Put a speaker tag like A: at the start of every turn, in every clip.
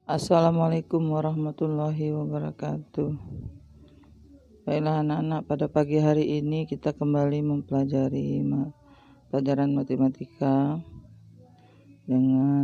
A: Assalamualaikum warahmatullahi wabarakatuh. Baiklah anak-anak, pada pagi hari ini kita kembali mempelajari pelajaran matematika. Dengan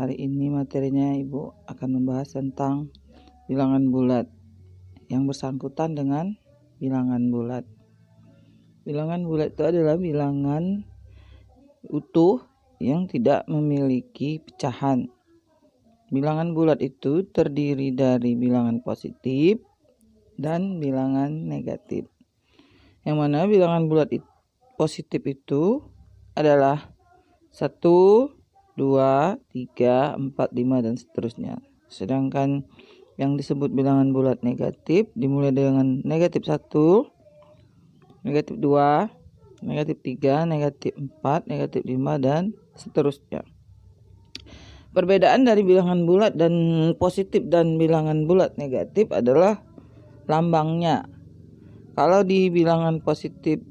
A: hari ini materinya Ibu akan membahas tentang bilangan bulat yang bersangkutan dengan bilangan bulat. Bilangan bulat itu adalah bilangan utuh yang tidak memiliki pecahan. Bilangan bulat itu terdiri dari bilangan positif dan bilangan negatif. Yang mana bilangan bulat positif itu adalah 1, 2, 3, 4, 5 dan seterusnya. Sedangkan yang disebut bilangan bulat negatif dimulai dengan negatif 1, negatif 2, negatif 3, negatif 4, negatif 5 dan seterusnya. Perbedaan dari bilangan bulat dan positif dan bilangan bulat negatif adalah lambangnya. Kalau di bilangan positif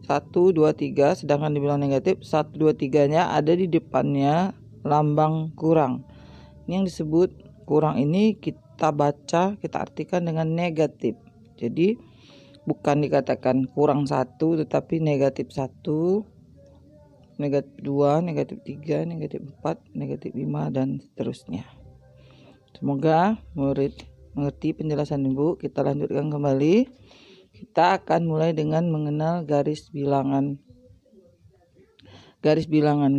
A: 1, 2, 3, sedangkan di bilangan negatif 1, 2, 3-nya ada di depannya lambang kurang. Ini yang disebut kurang ini kita baca, kita artikan dengan negatif. Jadi bukan dikatakan kurang 1 tetapi negatif 1, negatif 2, negatif 3, negatif 4, negatif 5 dan seterusnya. Semoga murid mengerti penjelasan Ibu. Kita lanjutkan kembali. Kita akan mulai dengan mengenal garis bilangan. Garis bilangan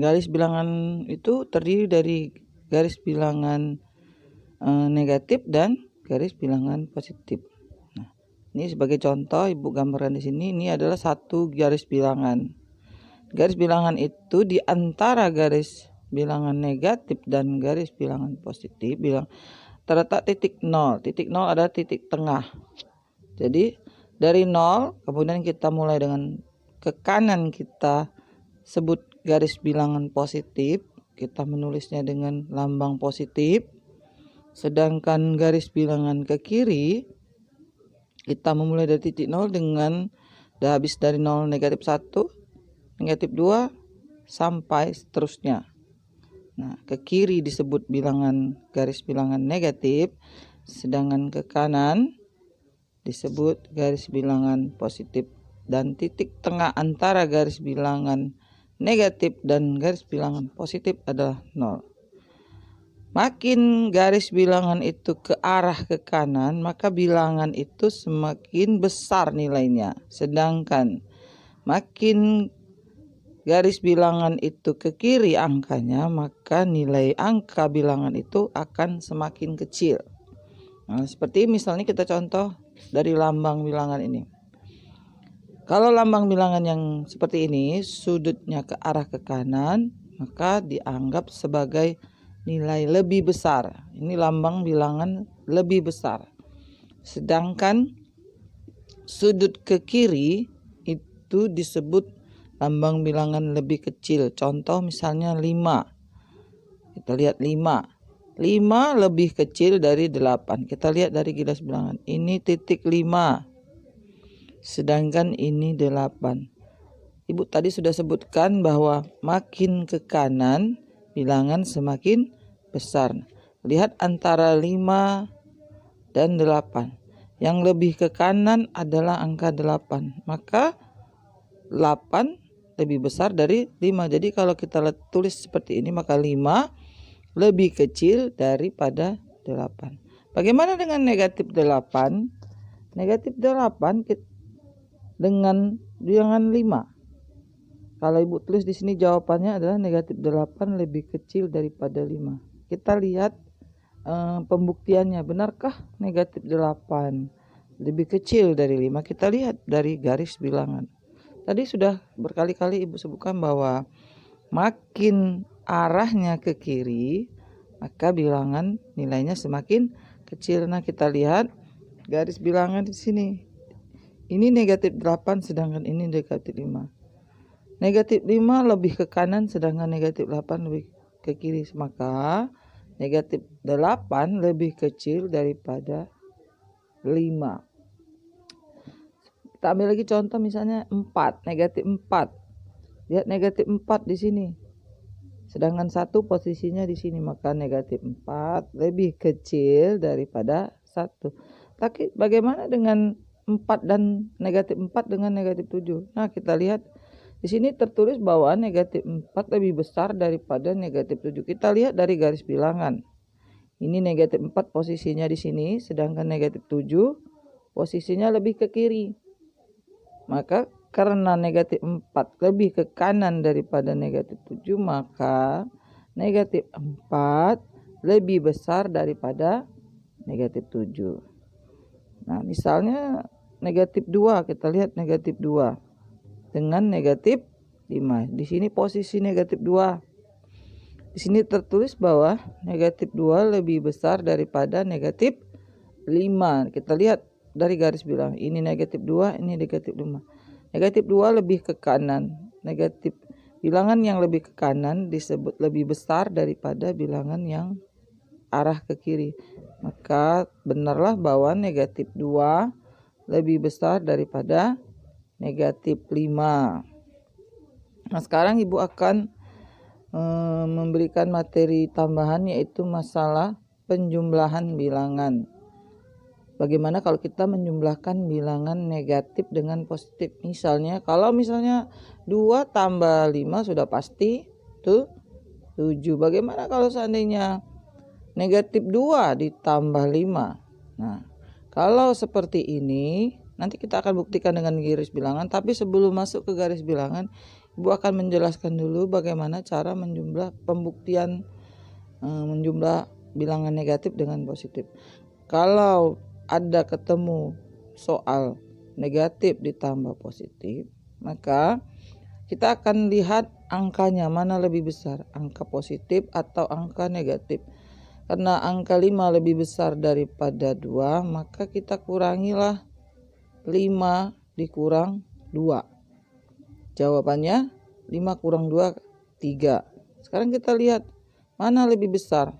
A: itu terdiri dari garis bilangan negatif dan garis bilangan positif. Nah, ini sebagai contoh Ibu gambarkan di sini. Ini adalah satu garis bilangan. Garis bilangan itu di antara garis bilangan negatif dan garis bilangan positif terletak titik 0. Titik 0 adalah titik tengah. Jadi dari 0 kemudian kita mulai dengan ke kanan kita sebut garis bilangan positif. Kita menulisnya dengan lambang positif. Sedangkan garis bilangan ke kiri kita memulai dari titik 0 dengan habis dari 0 negatif 1, negatif 2 sampai seterusnya. Nah, ke kiri disebut garis bilangan negatif, sedangkan ke kanan disebut garis bilangan positif, dan titik tengah antara garis bilangan negatif dan garis bilangan positif adalah 0. Makin garis bilangan itu ke arah ke kanan, maka bilangan itu semakin besar nilainya. Sedangkan makin garis bilangan itu ke kiri angkanya, maka nilai angka bilangan itu akan semakin kecil. Nah, seperti misalnya kita contoh dari lambang bilangan ini. Kalau lambang bilangan yang seperti ini, sudutnya ke arah ke kanan, maka dianggap sebagai nilai lebih besar. Ini lambang bilangan lebih besar. Sedangkan sudut ke kiri itu disebut lambang bilangan lebih kecil. Contoh misalnya 5. Kita lihat 5. 5 lebih kecil dari 8. Kita lihat dari garis bilangan. Ini titik 5. Sedangkan ini 8. Ibu tadi sudah sebutkan bahwa makin ke kanan bilangan semakin besar. Lihat antara 5 dan 8. Yang lebih ke kanan adalah angka 8. Maka 8 lebih besar dari 5. Jadi kalau kita tulis seperti ini, maka 5 lebih kecil daripada 8. Bagaimana dengan negatif 8? Negatif 8 dengan bilangan 5. Kalau Ibu tulis di sini jawabannya adalah negatif 8 lebih kecil daripada 5. Kita lihat pembuktiannya. Benarkah negatif 8 lebih kecil dari 5? Kita lihat dari garis bilangan. Tadi sudah berkali-kali Ibu sebutkan bahwa makin arahnya ke kiri, maka bilangan nilainya semakin kecil. Nah, kita lihat garis bilangan di sini. Ini negatif 8 sedangkan ini negatif 5. Negatif 5 lebih ke kanan sedangkan negatif 8 lebih ke kiri. Maka negatif 8 lebih kecil daripada 5. Kita ambil lagi contoh misalnya 4, negatif 4. Lihat negatif 4 di sini. Sedangkan 1 posisinya di sini, maka negatif 4 lebih kecil daripada 1. Tapi bagaimana dengan 4 dan negatif 4 dengan negatif 7? Nah, kita lihat di sini tertulis bahwa negatif 4 lebih besar daripada negatif 7. Kita lihat dari garis bilangan. Ini negatif 4 posisinya di sini, sedangkan negatif 7 posisinya lebih ke kiri. Maka karena negatif 4 lebih ke kanan daripada negatif 7, maka negatif 4 lebih besar daripada negatif 7. Nah, misalnya negatif 2, kita lihat negatif 2 dengan negatif 5. Di sini posisi negatif 2. Di sini tertulis bahwa negatif 2 lebih besar daripada negatif 5. Kita lihat dari garis bilang. Ini negatif 2, ini negatif 5. Negatif 2 lebih ke kanan. Negatif bilangan yang lebih ke kanan disebut lebih besar daripada bilangan yang arah ke kiri. Maka benarlah bahwa negatif 2 lebih besar daripada negatif 5. Nah, sekarang Ibu akan memberikan materi tambahan, yaitu masalah penjumlahan bilangan. Bagaimana kalau kita menjumlahkan bilangan negatif dengan positif? Misalnya, kalau misalnya 2 tambah 5 sudah pasti itu 7. Bagaimana kalau seandainya negatif 2 ditambah 5? Nah, kalau seperti ini, nanti kita akan buktikan dengan garis bilangan. Tapi sebelum masuk ke garis bilangan, Ibu akan menjelaskan dulu bagaimana cara menjumlah pembuktian menjumlah bilangan negatif dengan positif. Kalau ada ketemu soal negatif ditambah positif, maka kita akan lihat angkanya mana lebih besar, angka positif atau angka negatif. Karena angka 5 lebih besar daripada 2, maka kita kurangilah 5 dikurang 2. Jawabannya 5 kurang 2, 3. Sekarang kita lihat mana lebih besar,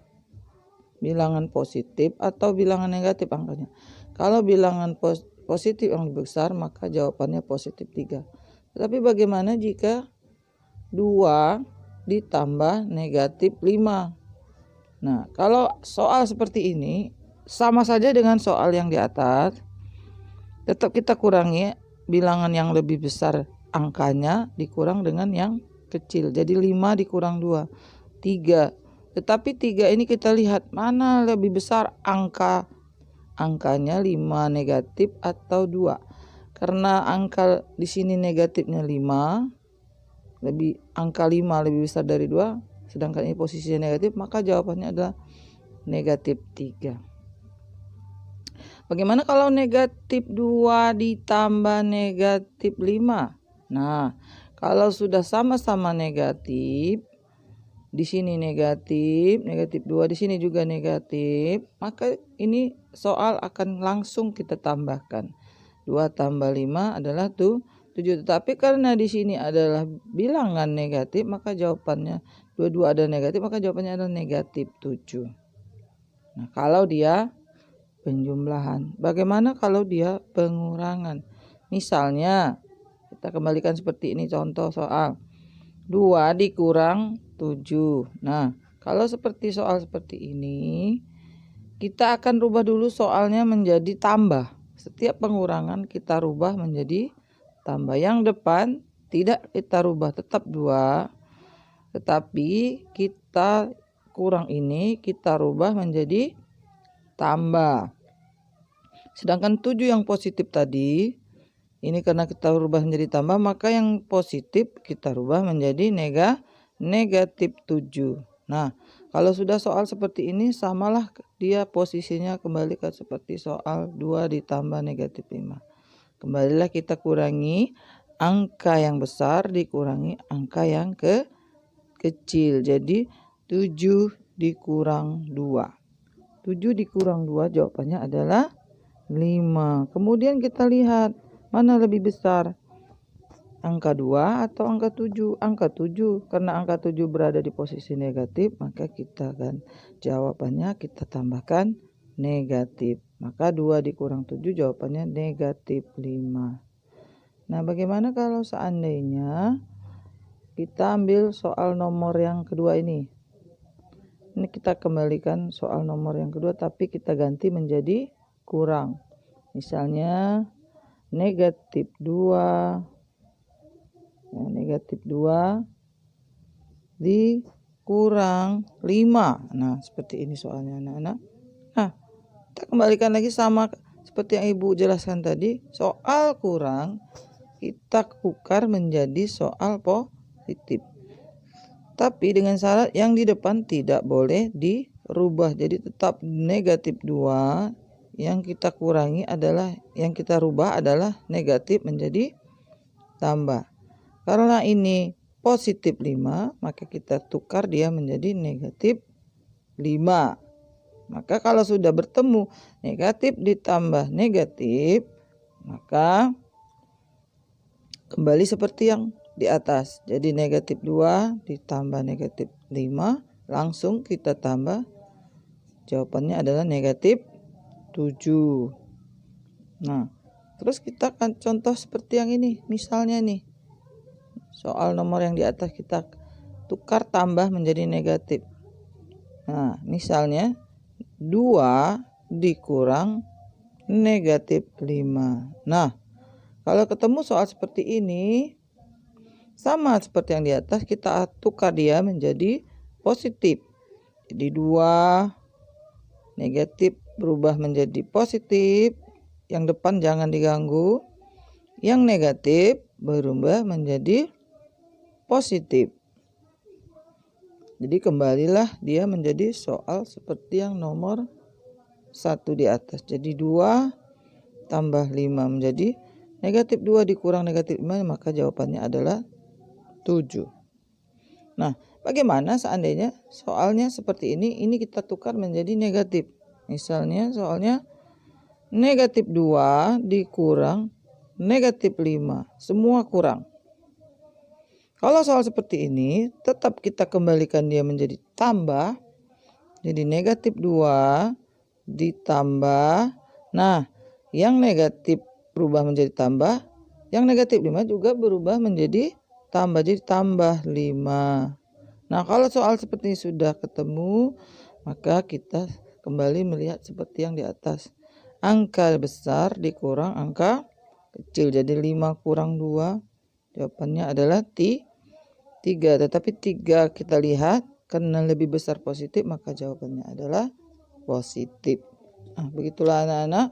A: bilangan positif atau bilangan negatif angkanya. Kalau bilangan positif yang lebih besar, maka jawabannya positif 3. Tetapi bagaimana jika 2 ditambah negatif 5? Nah, kalau soal seperti ini sama saja dengan soal yang di atas, tetap kita kurangi bilangan yang lebih besar angkanya dikurang dengan yang kecil. Jadi 5 dikurang 2, 3. Tetapi 3 ini kita lihat mana lebih besar angkanya 5 negatif atau 2. Karena angka di sini negatifnya 5, angka 5 lebih besar dari 2, sedangkan ini posisinya negatif, maka jawabannya adalah negatif 3. Bagaimana kalau negatif 2 ditambah negatif 5? Nah, kalau sudah sama-sama negatif, di sini negatif 2, di sini juga negatif, maka ini soal akan langsung kita tambahkan. 2 tambah 5 adalah 7. Tetapi karena di sini adalah bilangan negatif, maka jawabannya 2 ada negatif, maka jawabannya adalah negatif 7. Nah, kalau dia penjumlahan. Bagaimana kalau dia pengurangan? Misalnya, kita kembalikan seperti ini contoh soal. 2 dikurang 7. Nah, kalau seperti soal seperti ini, kita akan rubah dulu soalnya menjadi tambah. Setiap pengurangan kita rubah menjadi tambah. Yang depan tidak kita rubah, tetap 2. Tetapi kita kurang ini kita rubah menjadi tambah. Sedangkan 7 yang positif tadi, ini karena kita rubah menjadi tambah, maka yang positif kita rubah menjadi negatif 7. Nah, kalau sudah soal seperti ini, samalah dia posisinya kembali ke seperti soal 2 ditambah negatif 5. Kembalilah kita kurangi angka yang besar dikurangi angka yang kecil. Jadi 7 dikurang 2. 7 dikurang 2 jawabannya adalah 5. Kemudian kita lihat mana lebih besar, angka 2 atau angka 7? Angka 7. Karena angka 7 berada di posisi negatif, maka kita akan jawabannya kita tambahkan negatif. Maka 2 dikurang 7 jawabannya negatif 5. Nah, bagaimana kalau seandainya kita ambil soal nomor yang kedua ini. Ini kita kembalikan soal nomor yang kedua, tapi kita ganti menjadi kurang. Misalnya negatif 2. Ya, negatif 2 dikurang 5. Nah, seperti ini soalnya anak-anak. Nah, kita kembalikan lagi sama seperti yang Ibu jelaskan tadi. Soal kurang kita tukar menjadi soal positif. Tapi dengan syarat yang di depan tidak boleh dirubah. Jadi tetap negatif 2. Yang kita kurangi adalah, yang kita rubah adalah negatif menjadi tambah. Karena ini positif 5, maka kita tukar dia menjadi negatif 5. Maka kalau sudah bertemu negatif ditambah negatif, maka kembali seperti yang di atas. Jadi negatif 2 ditambah negatif 5, langsung kita tambah. Jawabannya adalah negatif 7. Nah, terus kita akan contoh seperti yang ini. Misalnya nih, soal nomor yang di atas kita tukar tambah menjadi negatif. Nah, misalnya 2 dikurang negatif 5. Nah, kalau ketemu soal seperti ini, sama seperti yang di atas, kita tukar dia menjadi positif. Jadi 2 negatif berubah menjadi positif. Yang depan jangan diganggu. Yang negatif berubah menjadi positif. Jadi kembalilah dia menjadi soal seperti yang nomor 1 di atas. Jadi 2 tambah 5 menjadi negatif 2 dikurang negatif 5, maka jawabannya adalah 7. Nah, bagaimana seandainya soalnya seperti ini kita tukar menjadi negatif. Misalnya soalnya negatif 2 dikurang negatif 5. Semua kurang. Kalau soal seperti ini, tetap kita kembalikan dia menjadi tambah. Jadi negatif 2 ditambah. Nah, yang negatif berubah menjadi tambah. Yang negatif 5 juga berubah menjadi tambah. Jadi tambah 5. Nah, kalau soal seperti ini sudah ketemu, maka kita kembali melihat seperti yang di atas. Angka besar dikurang angka kecil. Jadi 5 kurang 2. Jawabannya adalah 3. Tetapi 3 kita lihat karena lebih besar positif, maka jawabannya adalah positif. Nah, begitulah anak-anak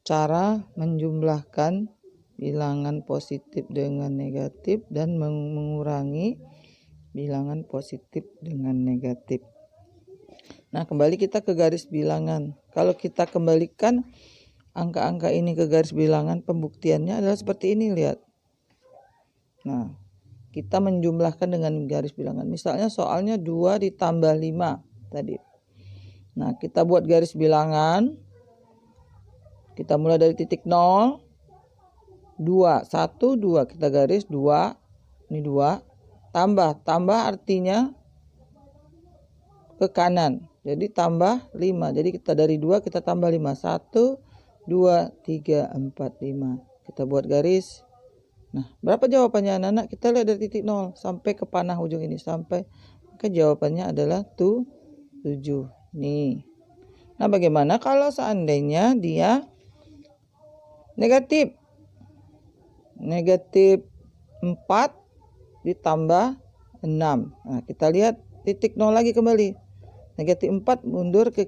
A: cara menjumlahkan bilangan positif dengan negatif dan mengurangi bilangan positif dengan negatif. Nah, kembali kita ke garis bilangan. Kalau kita kembalikan angka-angka ini ke garis bilangan, pembuktiannya adalah seperti ini, lihat. Nah, kita menjumlahkan dengan garis bilangan. Misalnya soalnya 2 ditambah 5 tadi. Nah, kita buat garis bilangan. Kita mulai dari titik 0. 2, 1, 2. Kita garis 2. Ini 2. Tambah artinya ke kanan. Jadi tambah 5. Jadi kita dari 2 kita tambah 5. 1, 2, 3, 4, 5. Kita buat garis. Nah, berapa jawabannya anak-anak? Kita lihat dari titik 0 sampai ke panah ujung ini. Sampai ke jawabannya adalah 7. Nih. Nah, bagaimana kalau seandainya dia negatif? Negatif 4 ditambah 6. Nah, kita lihat titik 0 lagi kembali. Negatif 4 mundur ke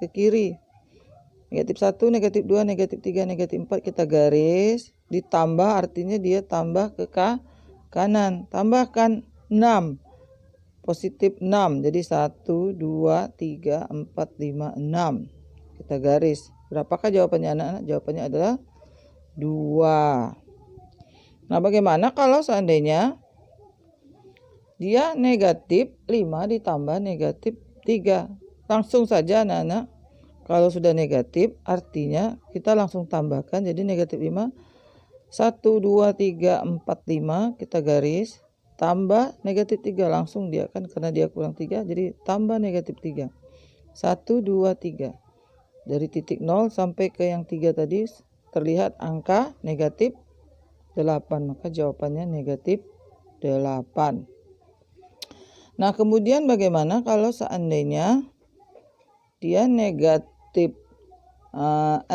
A: kiri. Negatif 1, negatif 2, negatif 3, negatif 4 kita garis. Ditambah artinya dia tambah ke kanan. Tambahkan 6. Positif 6. Jadi 1, 2, 3, 4, 5, 6. Kita garis. Berapakah jawabannya anak-anak? Jawabannya adalah 2. Nah, bagaimana kalau seandainya dia negatif 5 ditambah negatif 3? Langsung saja anak-anak. Kalau sudah negatif artinya kita langsung tambahkan. Jadi negatif 5. 1, 2, 3, 4, 5. Kita garis. Tambah negatif 3. Langsung dia kan karena dia kurang 3. Jadi tambah negatif 3. 1, 2, 3. Dari titik 0 sampai ke yang 3 tadi terlihat angka negatif 8. Maka jawabannya negatif 8. Nah, kemudian bagaimana kalau seandainya dia negatif 6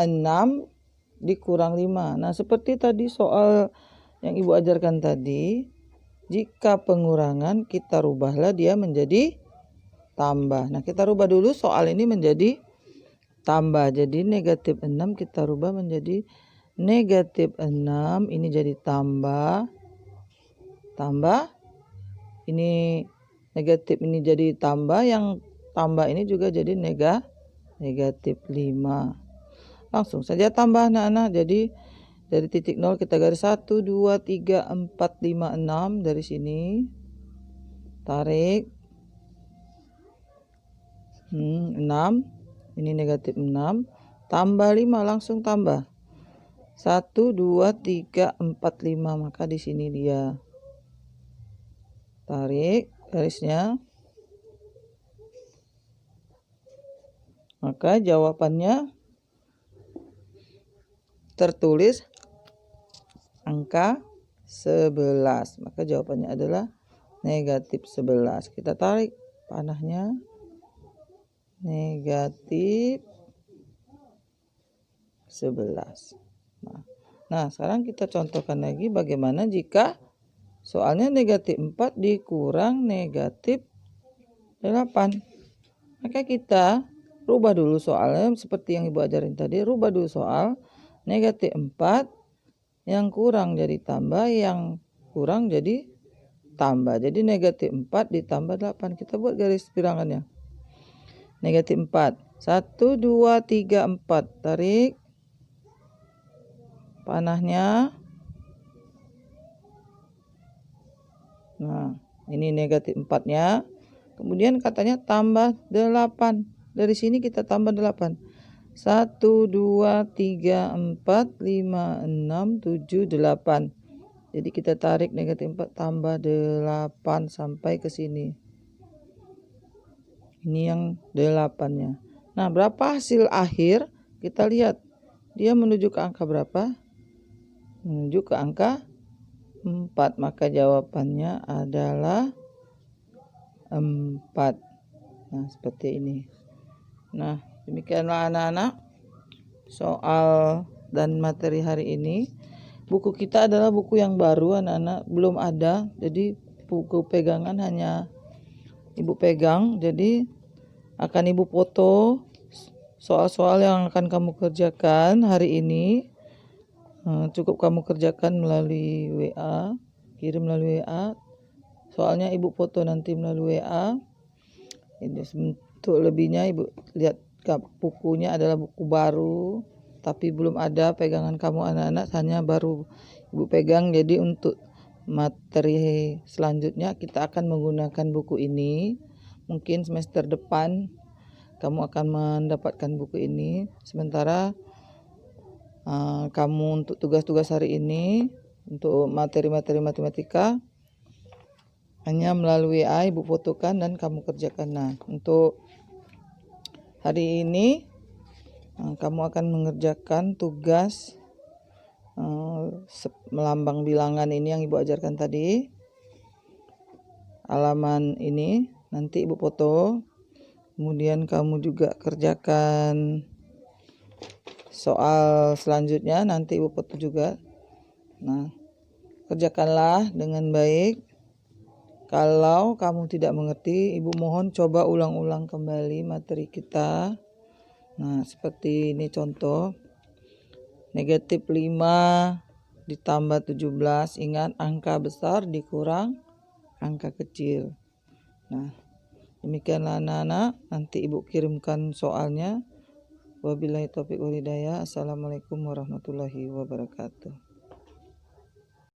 A: dikurang 5. Nah, seperti tadi soal yang Ibu ajarkan tadi, jika pengurangan kita rubahlah dia menjadi tambah. Nah, kita rubah dulu soal ini menjadi tambah. Jadi negatif 6 kita rubah menjadi negatif 6. Ini jadi tambah. Ini negatif ini jadi tambah. Yang tambah ini juga jadi negatif 5. Langsung saja tambah anak-anak. Jadi dari titik 0 kita garis 1, 2, 3, 4, 5, 6. Dari sini tarik 6. Ini negatif 6. Tambah 5, langsung tambah 1, 2, 3, 4, 5. Maka di sini dia tarik garisnya. Maka jawabannya tertulis angka 11. Maka jawabannya adalah negatif 11. Kita tarik panahnya. Negatif 11. Nah, sekarang kita contohkan lagi bagaimana jika soalnya negatif 4 dikurang negatif 8. Maka kita rubah dulu soalnya seperti yang Ibu ajarin tadi. Rubah dulu soal negatif 4 yang kurang jadi tambah, yang kurang jadi tambah. Jadi negatif 4 ditambah 8. Kita buat garis bilangannya. Negatif 4. 1, 2, 3, 4. Tarik panahnya. Nah, ini negatif 4-nya. Kemudian katanya tambah 8. Dari sini kita tambah 8. 1, 2, 3, 4, 5, 6, 7, 8. Jadi kita tarik negatif 4 tambah 8 sampai ke sini. Ini yang 8-nya. Nah, berapa hasil akhir? Kita lihat. Dia menuju ke angka berapa? Menuju ke angka 4. Maka jawabannya adalah 4. Nah, seperti ini. Nah, demikianlah anak-anak soal dan materi hari ini. Buku kita adalah buku yang baru anak-anak, belum ada. Jadi buku pegangan hanya Ibu pegang. Jadi akan Ibu foto soal-soal yang akan kamu kerjakan hari ini. Cukup kamu kerjakan melalui WA, kirim melalui WA. Soalnya Ibu foto nanti melalui WA. Ini untuk lebihnya Ibu lihat bukunya adalah buku baru, tapi belum ada pegangan kamu anak-anak, hanya baru Ibu pegang. Jadi untuk materi selanjutnya kita akan menggunakan buku ini. Mungkin semester depan kamu akan mendapatkan buku ini. Sementara kamu untuk tugas-tugas hari ini, untuk materi-materi matematika, hanya melalui WA Ibu fotokan dan kamu kerjakan. Nah, untuk hari ini kamu akan mengerjakan tugas melambang bilangan ini yang Ibu ajarkan tadi. Halaman ini nanti Ibu foto. Kemudian kamu juga kerjakan soal selanjutnya, nanti Ibu foto juga. Nah, kerjakanlah dengan baik. Kalau kamu tidak mengerti, Ibu mohon coba ulang-ulang kembali materi kita. Nah, seperti ini contoh. Negatif 5 ditambah 17. Ingat, angka besar dikurang angka kecil. Nah, demikianlah anak-anak. Nanti Ibu kirimkan soalnya. Wabillahi taufiq wal hidayah. Assalamualaikum warahmatullahi wabarakatuh.